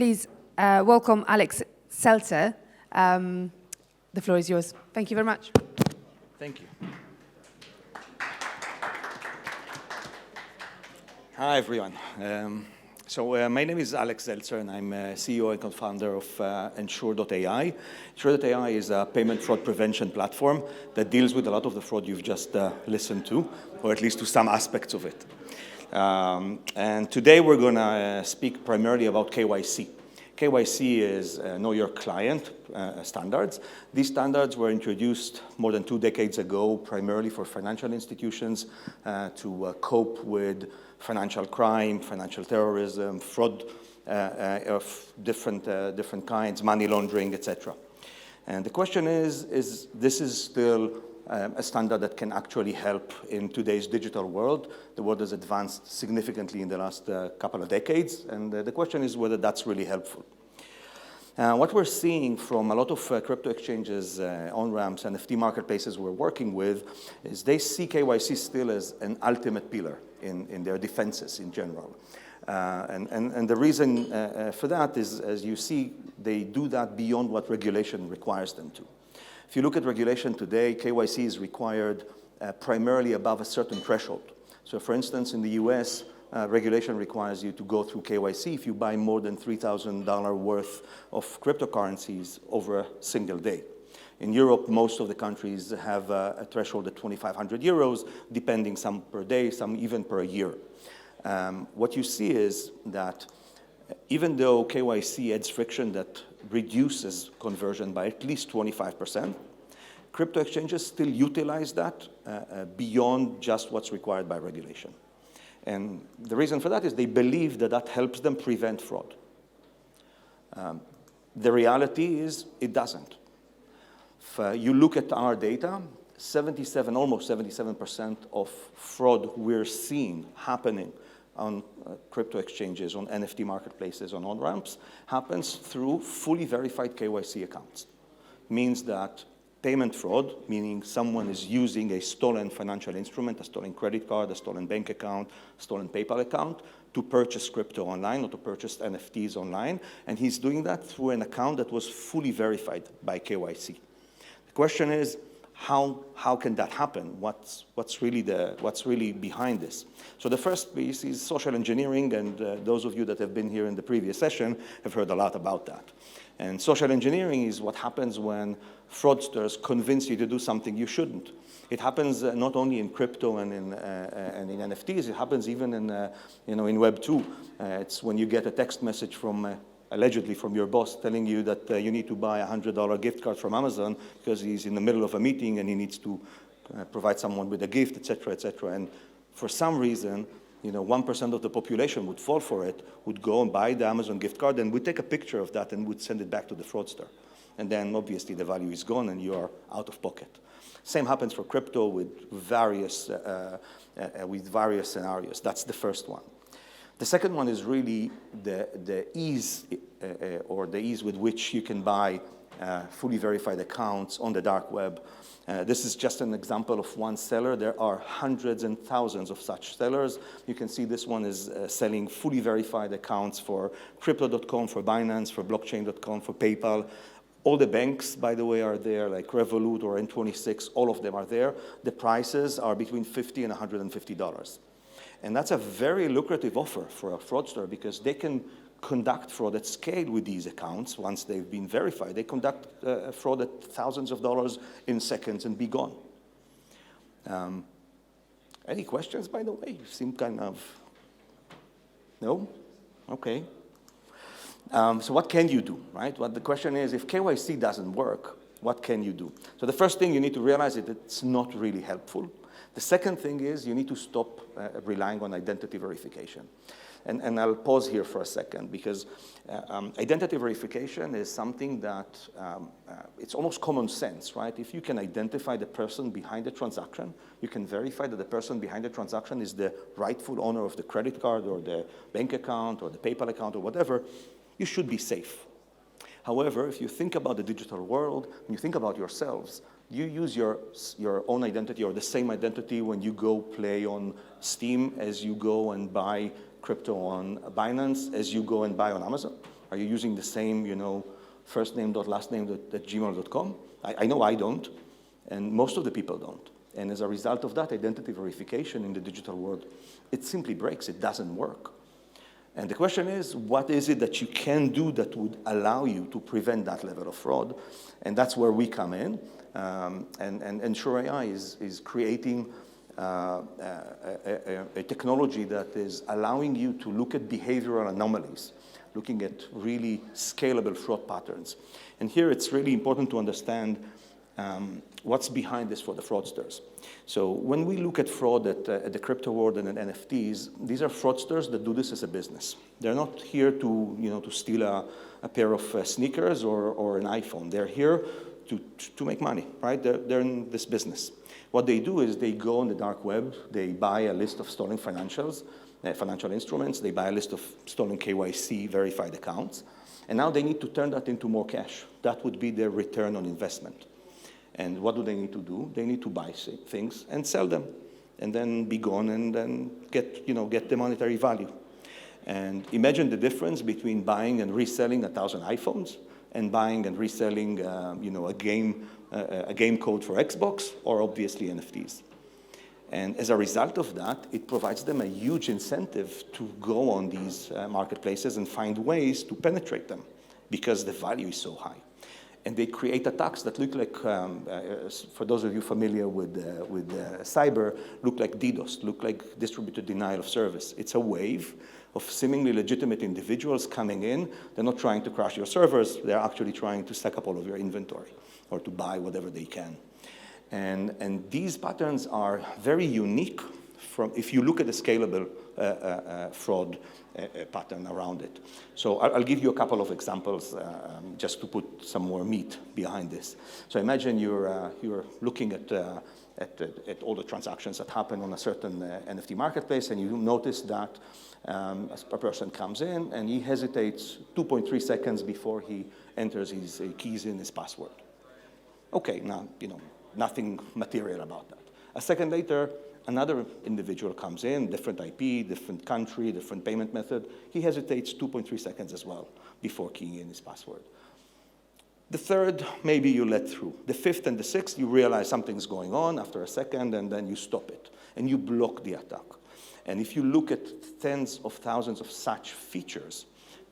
please welcome Alex Zeltcer. The floor is yours. Thank you very much. Thank you. Hi, everyone. My name is Alex Zeltcer, and I'm CEO and co-founder of Ensure.ai. Ensure.ai is a payment fraud prevention platform that deals with a lot of the fraud you've just listened to, or at least to some aspects of it. And today we're going to speak primarily about KYC. KYC is Know Your Client standards. These standards were introduced more than 2 decades ago, primarily for financial institutions to cope with financial crime, financial terrorism, fraud of different kinds, money laundering, etc. And the question is this is still a standard that can actually help in today's digital world? The world has advanced significantly in the last couple of decades, and the question is whether that's really helpful. What we're seeing from a lot of crypto exchanges, on-ramps, NFT marketplaces we're working with is they see KYC still as an ultimate pillar in their defenses in general. And the reason for that is, as you see, they do that beyond what regulation requires them to. If you look at regulation today, KYC is required primarily above a certain threshold. So for instance, in the US, regulation requires you to go through KYC if you buy more than $3,000 worth of cryptocurrencies over a single day. In Europe, most of the countries have a threshold at 2,500 euros, depending some per day, some even per year. What you see is that even though KYC adds friction that reduces conversion by at least 25%, crypto exchanges still utilize that beyond just what's required by regulation. And the reason for that is they believe that that helps them prevent fraud. The reality is it doesn't. If you look at our data, almost 77% of fraud we're seeing happening on crypto exchanges, on NFT marketplaces, on on-ramps, happens through fully verified KYC accounts. Means that payment fraud, meaning someone is using a stolen financial instrument, a stolen credit card, a stolen bank account, a stolen PayPal account, to purchase crypto online or to purchase NFTs online, and he's doing that through an account that was fully verified by KYC. The question is, how can that happen? What's really behind this? So the first piece is social engineering, and those of you that have been here in the previous session have heard a lot about that. And social engineering is what happens when fraudsters convince you to do something you shouldn't. It happens not only in crypto and in NFTs. It happens even in Web 2. It's when you get a text message from allegedly from your boss telling you that you need to buy a $100 gift card from Amazon because he's in the middle of a meeting and he needs to provide someone with a gift, etc., etc. And for some reason, 1% of the population would fall for it, would go and buy the Amazon gift card, and would take a picture of that and would send it back to the fraudster. And then obviously the value is gone and you are out of pocket. Same happens for crypto with various scenarios. That's the first one. The second one is really the ease with which you can buy fully verified accounts on the dark web. This is just an example of one seller. There are hundreds and thousands of such sellers. You can see this one is selling fully verified accounts for Crypto.com, for Binance, for Blockchain.com, for PayPal. All the banks, by the way, are there, like Revolut or N26. All of them are there. The prices are between $50 and $150. And that's a very lucrative offer for a fraudster because they can conduct fraud at scale with these accounts once they've been verified. They conduct fraud at thousands of dollars in seconds and be gone. Any questions, by the way? You seem kind of... No? Okay. So what can you do, right? Well, the question is, if KYC doesn't work, what can you do? So the first thing you need to realize is that it's not really helpful. The second thing is you need to stop relying on identity verification. And I'll pause here for a second because identity verification is something that it's almost common sense, right? If you can identify the person behind the transaction, you can verify that the person behind the transaction is the rightful owner of the credit card or the bank account or the PayPal account or whatever, you should be safe. However, if you think about the digital world, when you think about yourselves, you use your own identity or the same identity when you go play on Steam as you go and buy crypto on Binance, as you go and buy on Amazon, Are you using the same, first name dot last name at gmail.com? I know I don't, and most of the people don't. And as a result of that, identity verification in the digital world, it simply breaks. It doesn't work. And the question is, what is it that you can do that would allow you to prevent that level of fraud? And that's where we come in. And QEii is creating a technology that is allowing you to look at behavioral anomalies, looking at really scalable fraud patterns. And here it's really important to understand what's behind this for the fraudsters. So when we look at fraud at the crypto world and at NFTs, these are fraudsters that do this as a business. They're not here to steal a pair of sneakers or an iPhone. They're here to make money, right? They're in this business. What they do is they go on the dark web, they buy a list of stolen financial instruments, they buy a list of stolen KYC verified accounts, and now they need to turn that into more cash. That would be their return on investment. And what do they need to do? They need to buy things and sell them, and then be gone and then get the monetary value. And imagine the difference between buying and reselling 1,000 iPhones and buying and reselling, a game code for Xbox, or obviously NFTs. And as a result of that, it provides them a huge incentive to go on these marketplaces and find ways to penetrate them because the value is so high. And they create attacks that look like, for those of you familiar with cyber, look like DDoS, look like distributed denial of service. It's a wave of seemingly legitimate individuals coming in. They're not trying to crash your servers. They're actually trying to stack up all of your inventory or to buy whatever they can. And these patterns are very unique if you look at the scalable fraud pattern around it. So I'll give you a couple of examples just to put some more meat behind this. So imagine you're looking at all the transactions that happen on a certain NFT marketplace, and you notice that a person comes in and he hesitates 2.3 seconds before he enters his keys in his password. Okay, now, nothing material about that. A second later, another individual comes in, different IP, different country, different payment method. He hesitates 2.3 seconds as well before keying in his password. The third, maybe you let through. The fifth and the sixth, you realize something's going on after a second, and then you stop it, and you block the attack. And if you look at tens of thousands of such features,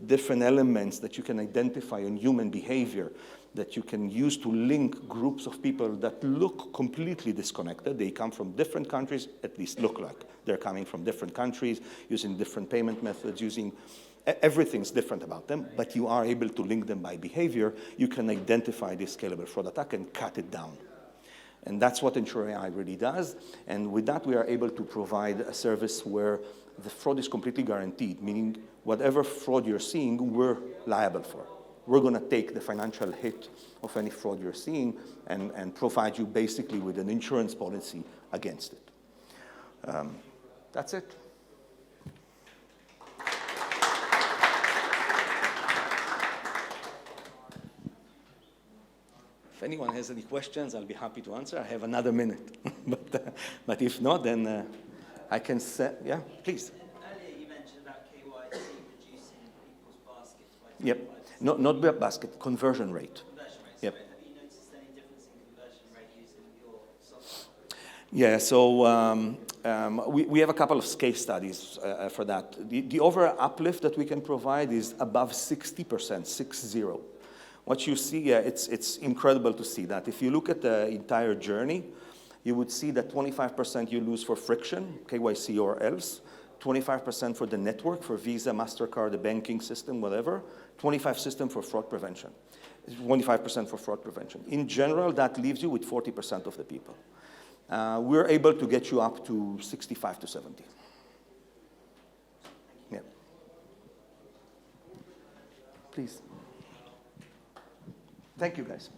different elements that you can identify in human behavior, that you can use to link groups of people that look completely disconnected. They come from different countries, at least look like they're coming from different countries, using different payment methods, everything's different about them, but you are able to link them by behavior. You can identify this scalable fraud attack and cut it down. And that's what QEii really does. And with that, we are able to provide a service where the fraud is completely guaranteed, meaning whatever fraud you're seeing, we're liable for. We're going to take the financial hit of any fraud you're seeing and provide you basically with an insurance policy against it. That's it. If anyone has any questions, I'll be happy to answer. I have another minute. But if not, then I can say, yeah, please. Earlier you mentioned about KYC reducing people's baskets by 25%. Yep. Not basket, conversion rate. Conversion rates. Yep. Have you noticed any difference in conversion rate using your software? Yeah, so we have a couple of case studies for that. The overall uplift that we can provide is above 60%, 60. What you see, it's incredible to see that. If you look at the entire journey, you would see that 25% you lose for friction, KYC or else, 25% for the network, for Visa, MasterCard, the banking system, whatever, 25% for fraud prevention, 25% for fraud prevention. In general, that leaves you with 40% of the people. We're able to get you up to 65 to 70. Yeah. Please. Thank you, guys.